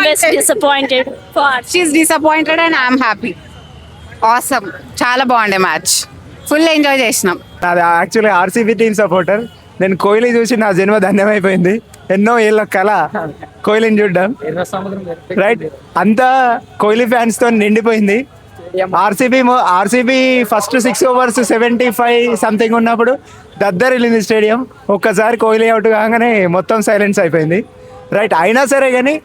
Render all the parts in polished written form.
always disappointed for she's disappointed and I'm happy. Awesome, చాలా బాగుండే match, full enjoy చేసినాం. నాది యాక్చువల్లీ ఆర్సీబీ టీమ్ సపోర్టర్. నేను కోహ్లీ చూసి నా జన్మ ధన్యమైపోయింది. ఎన్నో ఏళ్ళ కళ కోహ్లీని చూడడం. రైట్, అంతా కోహ్లీ ఫ్యాన్స్తో నిండిపోయింది. ఆర్సీబీ ఫస్ట్ 6 overs 75 సంథింగ్ ఉన్నప్పుడు దద్దరిల్లింది స్టేడియం. ఒక్కసారి కోహ్లీ అవుట్ కాగానే మొత్తం సైలెన్స్ అయిపోయింది. రైట్, అయినా సరే కానీ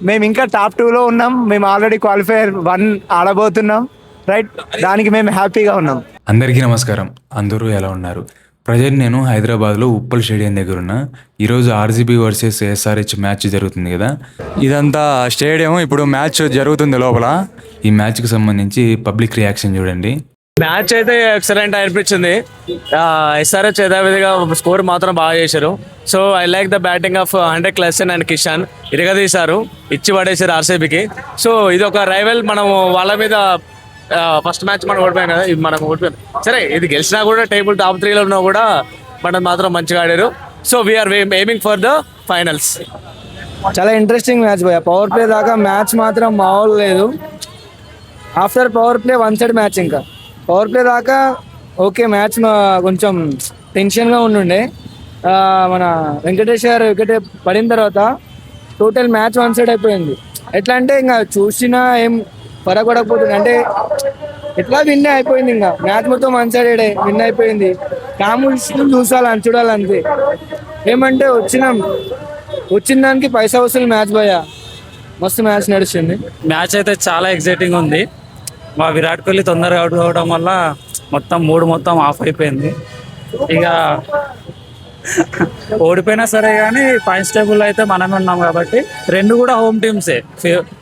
మేము ఇంకా టాప్ 2లో ఉన్నాం. మేము ఆల్రెడీ క్వాలిఫైయర్ 1 ఆడబోతున్నాం. రైట్, దానికి మేము హ్యాపీగా ఉన్నాం. అందరికీ నమస్కారం. అందరూ ఎలా ఉన్నారు? ప్రజెంట్ నేను హైదరాబాద్లో ఉప్పల్ స్టేడియం దగ్గర ఉన్నా. ఈరోజు ఆర్సీబీ వర్సెస్ ఎస్ఆర్హెచ్ మ్యాచ్ జరుగుతుంది కదా. ఇదంతా స్టేడియం, ఇప్పుడు మ్యాచ్ జరుగుతుంది లోపల. ఈ మ్యాచ్కి సంబంధించి పబ్లిక్ రియాక్షన్ చూడండి. మ్యాచ్ అయితే ఎక్సలెంట్ అనిపించింది. ఎస్ఆర్హెచ్ యథావిధిగా స్కోర్ మాత్రం బాగా చేశారు. So I like the batting of hundred Klaasen and Kishan. ఇరగదీశారు, ఇచ్చి పడేశారు ఆర్సీబీకి. సో ఇది ఒక రైవల్. మనము వాళ్ళ మీద ఫస్ట్ మ్యాచ్ మనం ఓడిపోయాం కదా, ఇది మనం ఓడిపోయాం. సరే, ఇది గెలిచినా కూడా టేబుల్ టాప్ 3లో ఉన్నా కూడా మనం మాత్రం మంచిగా ఆడారు. So we're aiming for the finals. చాలా ఇంట్రెస్టింగ్ మ్యాచ్ భయ్య. పవర్ ప్లే దాకా మ్యాచ్ మాత్రం మామూలు లేదు. After power play 1 side match. ఇంకా పవర్ ప్లే దాకా ఓకే, మ్యాచ్ కొంచెం టెన్షన్గా ఉండుండే. మన వెంకటేష్ గారు వికెట్ పడిన తర్వాత టోటల్ మ్యాచ్ 1 side అయిపోయింది. ఎట్లా అంటే ఇంకా చూసినా ఏం పడకపోతుంది, అంటే ఎట్లా విన్ అయిపోయింది. ఇంకా మ్యాచ్ మొత్తం 1 side విన్ అయిపోయింది. చూసాలని చూడాలంతే. ఏమంటే వచ్చిన దానికి పైసా వసూలు మ్యాచ్ భయ్య. మస్తు మ్యాచ్ నడుస్తుంది. మ్యాచ్ అయితే చాలా ఎగ్జైటింగ్ ఉంది. మా విరాట్ కోహ్లీ తొందరగా అవుట్ కావడం వల్ల మొత్తం మూడు ఆఫ్ అయిపోయింది. ఇక ఓడిపోయినా సరే కానీ పాయింట్స్ టేబుల్ అయితే మనమే ఉన్నాం కాబట్టి రెండు కూడా హోమ్ టీమ్సే.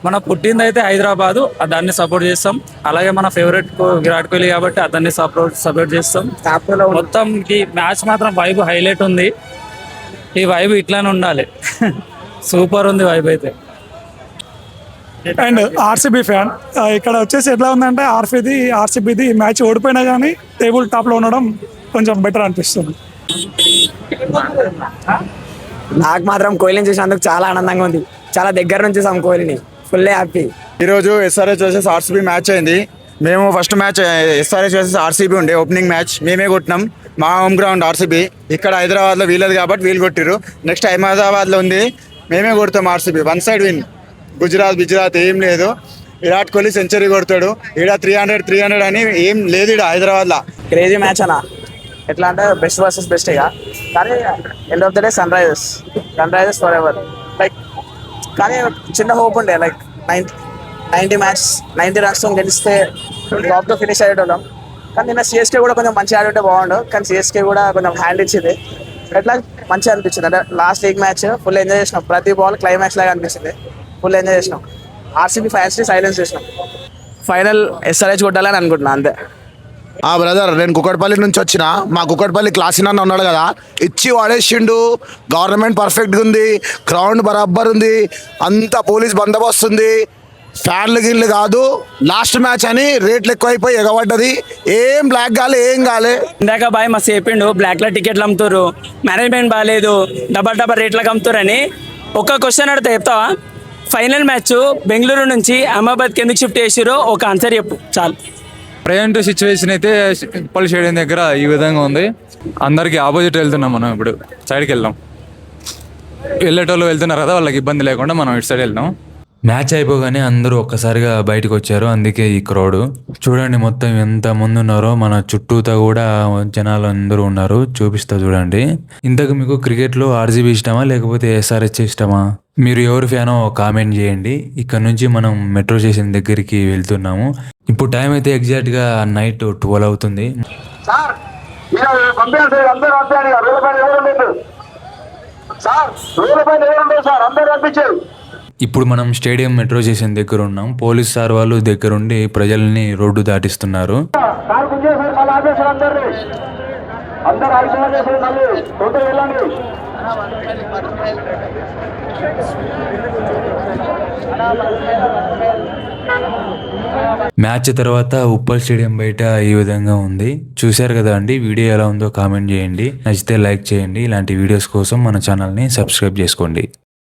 మన పుట్టింది అయితే హైదరాబాదు, దాన్ని సపోర్ట్ చేస్తాం. అలాగే మన ఫేవరెట్ విరాట్ కోహ్లీ కాబట్టి అతన్ని సపోర్ట్ చేస్తాం. మొత్తం ఈ మ్యాచ్ మాత్రం వైబ్ హైలైట్ ఉంది. ఈ వైబ్ ఇట్లానే ఉండాలి. సూపర్ ఉంది వైబ్ అయితే. అండ్ ఆర్సీబీ ఫ్యాన్ ఇక్కడ వచ్చేసి ఎట్లా ఉందంటే ఆర్సీబీది మ్యాచ్ ఓడిపోయినా కానీ టేబుల్ టాప్లో ఉండడం కొంచెం బెటర్ అనిపిస్తుంది. నాకు మాత్రం కోహ్లీని చూసినందుకు చాలా ఆనందంగా ఉంది. చాలా దగ్గర నుంచి చూసాం కోహ్లీని, ఫుల్ హ్యాపీ. ఈరోజు ఎస్ఆర్హెచ్ వర్సెస్ ఆర్సీబీ మ్యాచ్ అయింది. మేము first match SRH versus RCB ఉండే ఓపెనింగ్ మ్యాచ్ మేమే కొట్టినాం. మా హోమ్ గ్రౌండ్ ఆర్సీబీ. ఇక్కడ హైదరాబాద్లో వీళ్ళది కాబట్టి వీళ్ళు కొట్టిరు. నెక్స్ట్ అహ్మదాబాద్లో ఉంది, మేమే కొడతాం ఆర్సీబీ. 1 side win. గుజరాత్ ఏం లేదు. విరాట్ కోహ్లీ సెంచరీ కొడతాడు. ఈడ 300 అని ఏం లేదు ఈడ హైదరాబాద్లో. క్రేజీ మ్యాచ్ అన్న. ఎట్లా అంటే బెస్ట్ వర్సెస్ బెస్ట్ ఇక. కానీ end of the day Sunrisers forever. Like కానీ చిన్న హోప్ ఉండే, లైక్ 90 runs గెలిస్తే టాప్తో ఫినిష్ అయ్యేటోళ్ళం. కానీ నిన్న సిఎస్కే కూడా కొంచెం మంచిగా ఆడుంటే బాగుండు. కానీ సిఎస్కే కూడా కొంచెం హ్యాండ్ ఇచ్చింది. ఎట్లా మంచిగా అనిపించింది అంటే last league match full enjoy చేసినాం. ప్రతి బాల్ క్లైమాక్స్ లాగా అనిపించింది. ఫుల్ ఎంజాయ్ చేసినాం. ఆర్సీబీ ఫ్యాన్స్ని సైలెన్స్ చేసినాం. ఫైనల్ ఎస్ఆర్హెచ్ కొట్టాలని అనుకుంటున్నా అంతే. బ్రదర్, నేను కుక్కట్పల్లి నుంచి వచ్చిన. మా కుక్కట్పల్లి క్లాసిన్ అన్న ఉన్నాడు కదా, ఇచ్చి వాడేసిండు. గవర్నమెంట్ పర్ఫెక్ట్గా ఉంది, గ్రౌండ్ బరాబర్ ఉంది, అంతా పోలీస్ బందోబస్తు ఉంది. ఫ్యాన్లు గిన్లు కాదు. లాస్ట్ మ్యాచ్ అని రేట్లు ఎక్కువైపోయి ఎగబడ్డది. ఏం బ్లాక్ కాలే, ఏం కాలే. ఇందాక బాయ్ మస్తు చెప్పిండు, బ్లాక్లో టికెట్లు అమ్ముతారు, మేనేజ్మెంట్ బాగాలేదు, డబల్ రేట్లకు అమ్ముతారు అని. ఒక క్వశ్చన్ అడితే చెప్తావా? ఫైనల్ మ్యాచ్ బెంగళూరు నుంచి అహ్మదాబాద్కి ఎందుకు షిఫ్ట్ చేసిరో ఒక ఆన్సర్ చెప్పు చాలు. ప్రజెంట్ సిచ్యువేషన్ అయితే ఉప్పల్ స్టేడియం దగ్గర ఈ విధంగా ఉంది. అందరికీ ఆపోజిట్ వెళ్తున్నాం. మనం ఇప్పుడు సైడ్కి వెళ్దాం. వెళ్ళేటోళ్ళు వెళ్తున్నారు కదా, వాళ్ళకి ఇబ్బంది లేకుండా మనం ఇటు సైడ్ వెళ్దాం. మ్యాచ్ అయిపోగానే అందరూ ఒక్కసారిగా బయటకు వచ్చారు. అందుకే ఈ క్రౌడ్ చూడండి, మొత్తం ఎంత మంది ఉన్నారో. మన చుట్టూతా కూడా జనాలు అందరూ ఉన్నారు. చూపిస్తా చూడండి. ఇంతకు మీకు క్రికెట్లో ఆర్సీబీ ఇష్టమా లేకపోతే ఎస్ఆర్హెచ్ ఇష్టమా? మీరు ఎవరి ఫ్యానో కామెంట్ చేయండి. ఇక్కడ నుంచి మనం మెట్రో స్టేషన్ దగ్గరికి వెళ్తున్నాము. ఇప్పుడు టైం అయితే ఎగ్జాక్ట్గా నైట్ 12 అవుతుంది. ఇప్పుడు మనం స్టేడియం మెట్రో స్టేషన్ దగ్గర ఉన్నాం. పోలీస్ సార్ వాళ్ళు దగ్గరుండి ప్రజల్ని రోడ్డు దాటిస్తున్నారు. మ్యాచ్ తర్వాత ఉప్పల్ స్టేడియం బయట ఈ విధంగా ఉంది. చూశారు కదా అండి. వీడియో ఎలా ఉందో కామెంట్ చేయండి. నచ్చితే లైక్ చేయండి. ఇలాంటి వీడియోస్ కోసం మన ఛానల్ని సబ్స్క్రైబ్ చేసుకోండి.